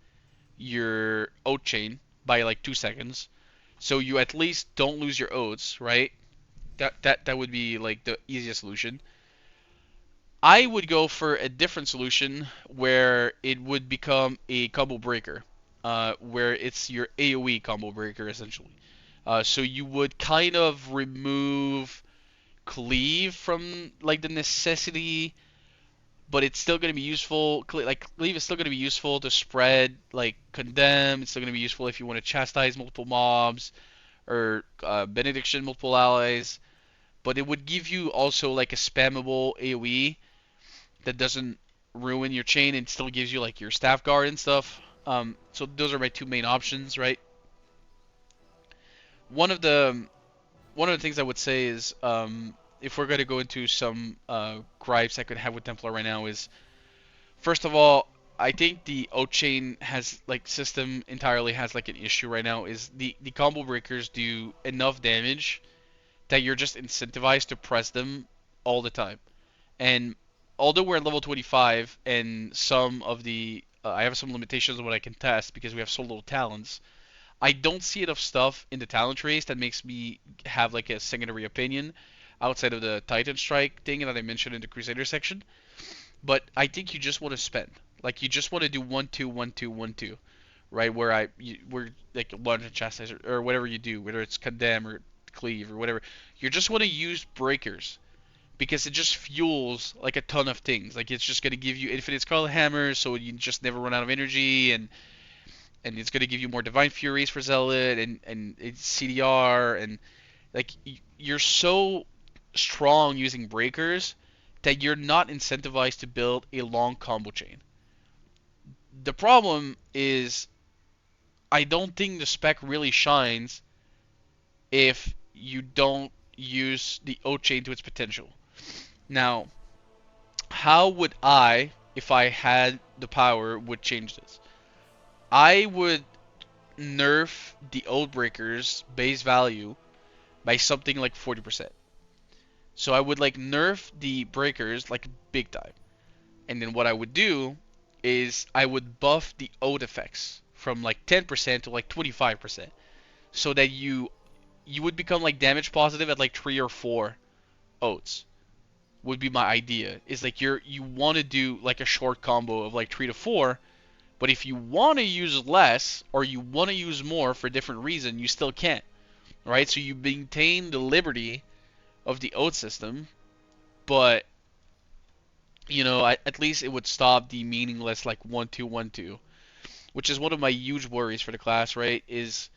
your oath chain by like 2 seconds, so you at least don't lose your oaths, right? That would be like the easiest solution. I would go for a different solution where it would become a combo breaker, where it's your AoE combo breaker essentially. So you would kind of remove cleave from like the necessity, but it's still going to be useful. Like cleave is still going to be useful to spread like condemn. It's still going to be useful if you want to chastise multiple mobs or benediction multiple allies. But it would give you also like a spammable AoE that doesn't ruin your chain and still gives you like your staff guard and stuff. So those are my two main options, right? One of the one of the things I would say is if we're going to go into some gripes I could have with Templar right now is first of all, I think the oath chain has like system entirely has like an issue right now is the combo breakers do enough damage that you're just incentivized to press them all the time. And although we're at level 25 and some of the I have some limitations on what I can test because we have so little talents, I don't see enough stuff in the talent trace that makes me have like a secondary opinion outside of the Titan Strike thing that I mentioned in the Crusader section. But I think you just want to spend. Like you just want to do 1-2, 1-2, 1-2, right? We're like lunge and chastise or whatever you do, whether it's condemn or cleave or whatever. You just want to use breakers because it just fuels like a ton of things. Like it's just gonna give you infinite Scarlet Hammers, so you just never run out of energy, and it's gonna give you more Divine Furies for Zealot and it's CDR and like you're so strong using breakers that you're not incentivized to build a long combo chain. The problem is I don't think the spec really shines if you don't use the O chain to its potential. Now, how would I, if I had the power, would change this? I would nerf the old breakers base value by something like 40%. So I would like nerf the breakers like big time. And then what I would do is I would buff the oath effects from like 10% to like 25% so that you would become like damage positive at like 3 or 4 oaths would be my idea. Is like you want to do like a short combo of like 3 to 4, but if you want to use less or you want to use more for a different reason, you still can, right? So you maintain the liberty of the oath system, but at least it would stop the meaningless like 1-2-1-2, which is one of my huge worries for the class, right? Is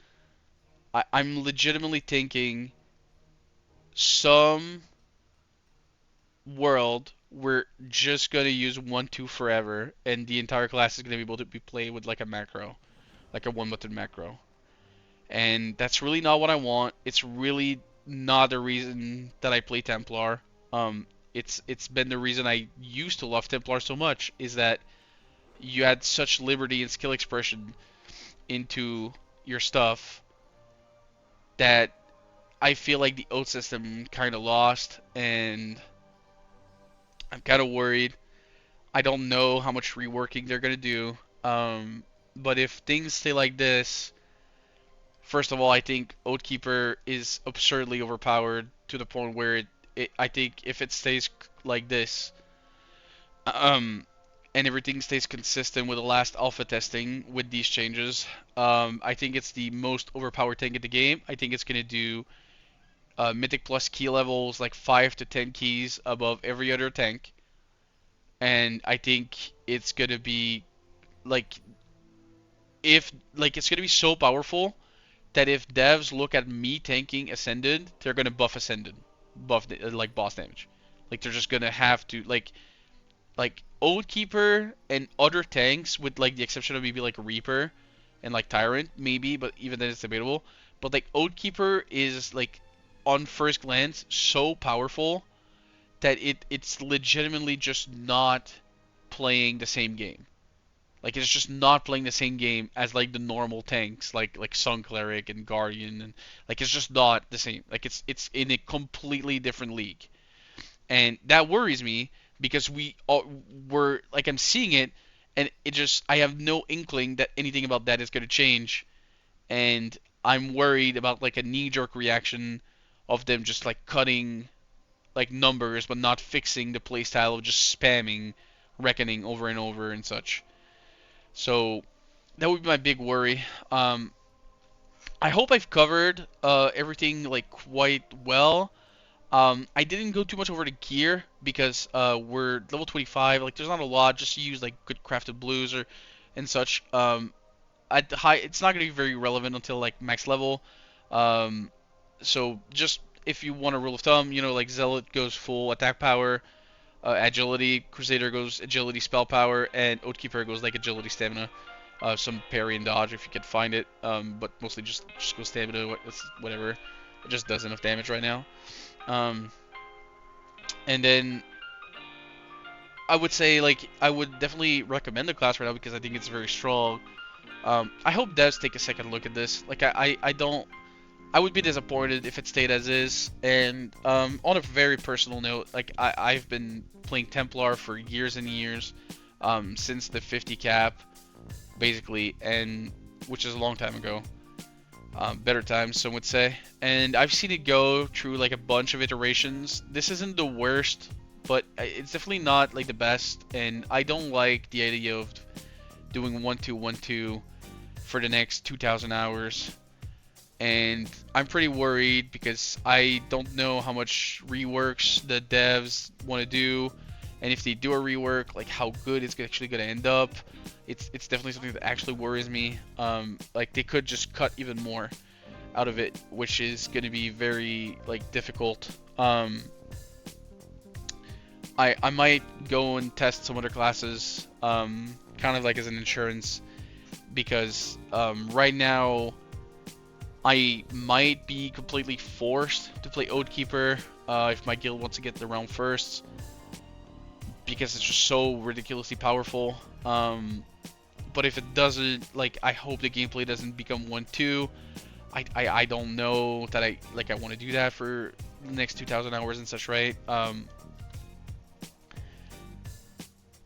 I'm legitimately thinking some world we're just gonna use 1-2 forever, and the entire class is gonna be able to be played with like a macro, like a one-button macro. And that's really not what I want. It's really not the reason that I play Templar. It's been the reason I used to love Templar so much, is that you had such liberty and skill expression into your stuff that I feel like the oath system kind of lost, and I'm kind of worried. I don't know how much reworking they're gonna do. But if things stay like this, first of all, I think Oathkeeper is absurdly overpowered to the point where I think if it stays like this, um, and everything stays consistent with the last alpha testing with these changes, I think it's the most overpowered tank in the game. I think it's gonna do Mythic Plus key levels like 5 to 10 keys above every other tank, and I think it's gonna be like it's gonna be so powerful that if devs look at me tanking Ascended, they're gonna buff Ascended, like boss damage. Like they're just gonna have to like Oathkeeper and other tanks, with like the exception of maybe like Reaper and like Tyrant maybe, but even then it's debatable. But like Oathkeeper is like on first glance so powerful that it's legitimately just not playing the same game. Like it's just not playing the same game as like the normal tanks, like Sun Cleric and Guardian, and like it's just not the same. Like it's in a completely different league, and that worries me because we're like I'm seeing it, and it just I have no inkling that anything about that is going to change, and I'm worried about like a knee-jerk reaction of them just like cutting like numbers but not fixing the playstyle of just spamming Reckoning over and over and such. So that would be my big worry. I hope I've covered everything like quite well. I didn't go too much over the gear because we're level 25. Like there's not a lot. Just use like good crafted blues or and such. At the high, it's not gonna be very relevant until like max level. So just if you want a rule of thumb, like Zealot goes full attack power, agility, Crusader goes agility spell power, and Oathkeeper goes like agility stamina. Some parry and dodge if you can find it, but mostly just go stamina, whatever. It just does enough damage right now. And then I would say like I would definitely recommend the class right now because I think it's very strong. I hope devs take a second look at this. Like I don't. I would be disappointed if it stayed as is. And on a very personal note, like I've been playing Templar for years and years, since the 50 cap, basically, and which is a long time ago. Better times, some would say. And I've seen it go through like a bunch of iterations. This isn't the worst, but it's definitely not like the best. And I don't like the idea of doing 1-2-1-2 for the next 2,000 hours. And I'm pretty worried because I don't know how much reworks the devs want to do, and if they do a rework, like how good it's actually going to end up. It's definitely something that actually worries me. Like they could just cut even more out of it, which is going to be very like difficult. I might go and test some other classes, kind of like as an insurance, because right now I might be completely forced to play Oathkeeper if my guild wants to get the round first, because it's just so ridiculously powerful. But if it doesn't, like, I hope the gameplay doesn't become 1-2. I don't know that I want to do that for the next 2,000 hours and such, right?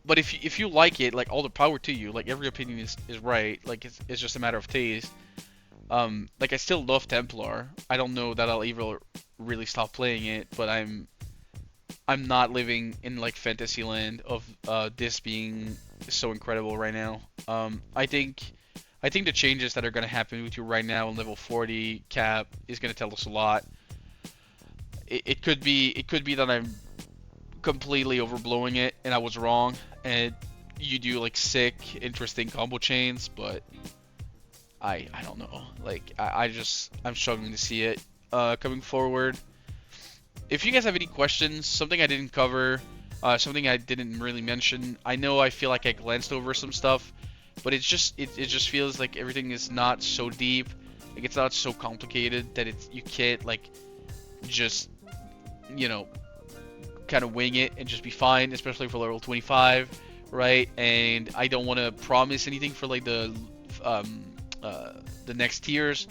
But if you like it, like, all the power to you. Like, every opinion is right. Like, it's just a matter of taste. Like I still love Templar. I don't know that I'll ever really stop playing it, but I'm not living in like fantasy land of this being so incredible right now. I think the changes that are gonna happen with you right now in level 40 cap is gonna tell us a lot. It could be that I'm completely overblowing it and I was wrong, and you do like sick, interesting combo chains, but I don't know. Like I'm struggling to see it coming forward. If you guys have any questions, something I didn't cover, something I didn't really mention, I know I feel like I glanced over some stuff, but it just feels like everything is not so deep, like it's not so complicated that you can't like just you know kind of wing it and just be fine, especially for level 25, right? And I don't want to promise anything for like um, the next tiers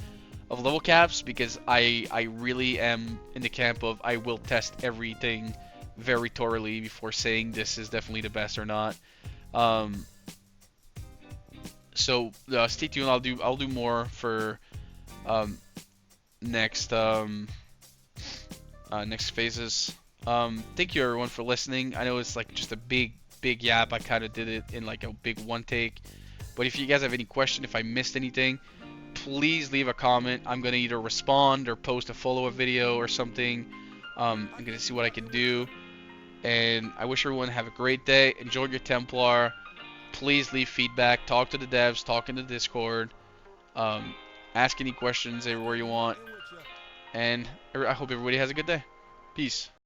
of level caps, because I really am in the camp of I will test everything very thoroughly before saying this is definitely the best or not. Um, so stay tuned. I'll do more for um, next next phases. Thank you everyone for listening. I know it's like just a big yap. I kind of did it in like a big one take. But if you guys have any question, if I missed anything, please leave a comment. I'm gonna either respond or post a follow-up video or something. I'm gonna see what I can do. And I wish everyone have a great day. Enjoy your Templar. Please leave feedback. Talk to the devs. Talk in the Discord. Um, ask any questions everywhere you want. And I hope everybody has a good day. Peace.